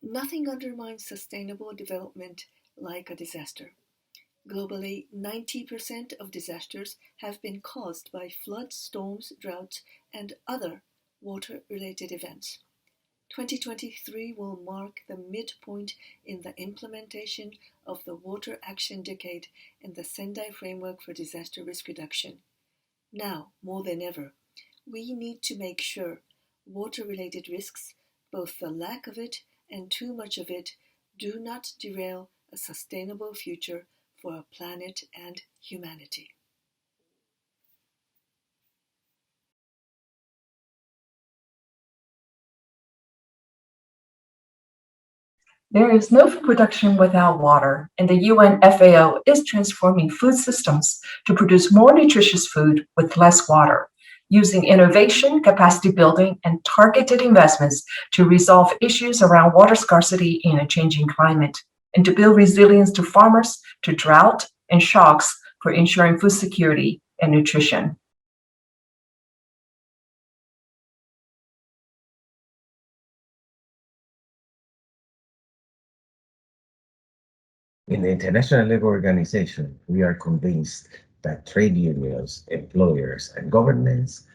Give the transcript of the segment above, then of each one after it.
Nothing undermines sustainable development like a disaster. Globally, 90% of disasters have been caused by floods, storms, droughts, and other water-related events. 2023 will mark the midpoint in the implementation of the Water Action Decade and the Sendai Framework for Disaster Risk Reduction. Now, more than ever, we need to make sure water-related risks, both the lack of it and too much of it, do not derail a sustainable future for our planet and humanity. There is no food production without water, and the UN FAO is transforming food systems to produce more nutritious food with less water, using innovation, capacity building, and targeted investments to resolve issues around water scarcity in a changing climate, and to build resilience to farmers, to drought and shocks for ensuring food security and nutrition. In the International Labour Organization, we are convinced that trade unions, employers, and governments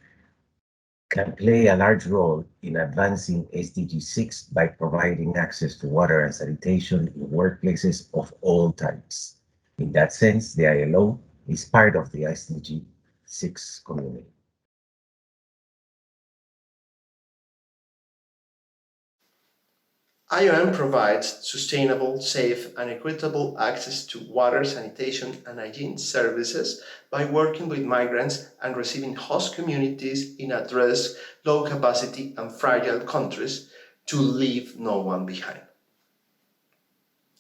can play a large role in advancing SDG 6 by providing access to water and sanitation in workplaces of all types. In that sense, the ILO is part of the SDG 6 community. IOM provides sustainable, safe, and equitable access to water, sanitation, and hygiene services by working with migrants and receiving host communities in at-risk, low-capacity, and fragile countries to leave no one behind.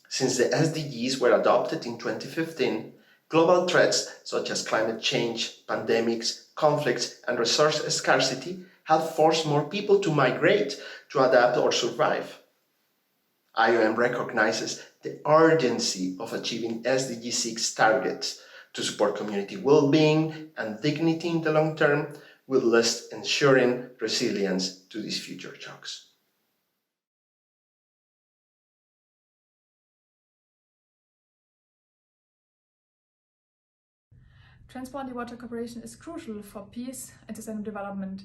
Since the SDGs were adopted in 2015, global threats such as climate change, pandemics, conflicts, and resource scarcity have forced more people to migrate to adapt or survive. IOM recognizes the urgency of achieving SDG 6 targets to support community well-being and dignity in the long term, with thus ensuring resilience to these future shocks. Transboundary water cooperation is crucial for peace and sustainable development,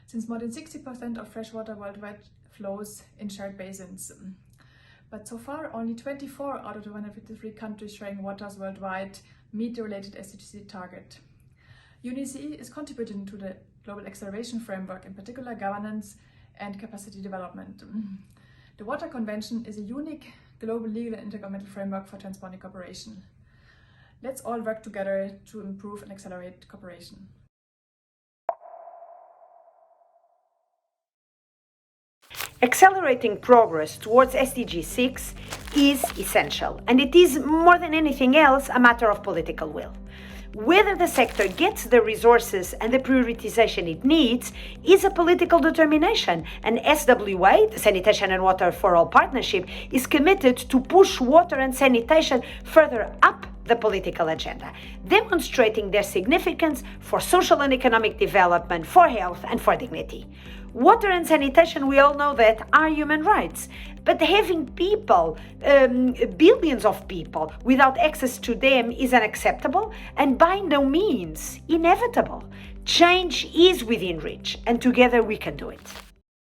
since more than 60% of freshwater worldwide flows in shared basins. But so far, only 24 out of the 153 countries sharing waters worldwide meet the related SDG target. UNECE is contributing to the Global Acceleration Framework, in particular governance and capacity development. The Water Convention is a unique global legal and intergovernmental framework for transboundary cooperation. Let's all work together to improve and accelerate cooperation. Accelerating progress towards SDG 6 is essential, and it is, more than anything else, a matter of political will. Whether the sector gets the resources and the prioritization it needs is a political determination, and SWA, the Sanitation and Water for All Partnership, is committed to push water and sanitation further up the political agenda, demonstrating their significance for social and economic development, for health and for dignity. Water and sanitation, we all know that, are human rights, but having people, billions of people, without access to them is unacceptable and by no means inevitable. Change is within reach, and together we can do it.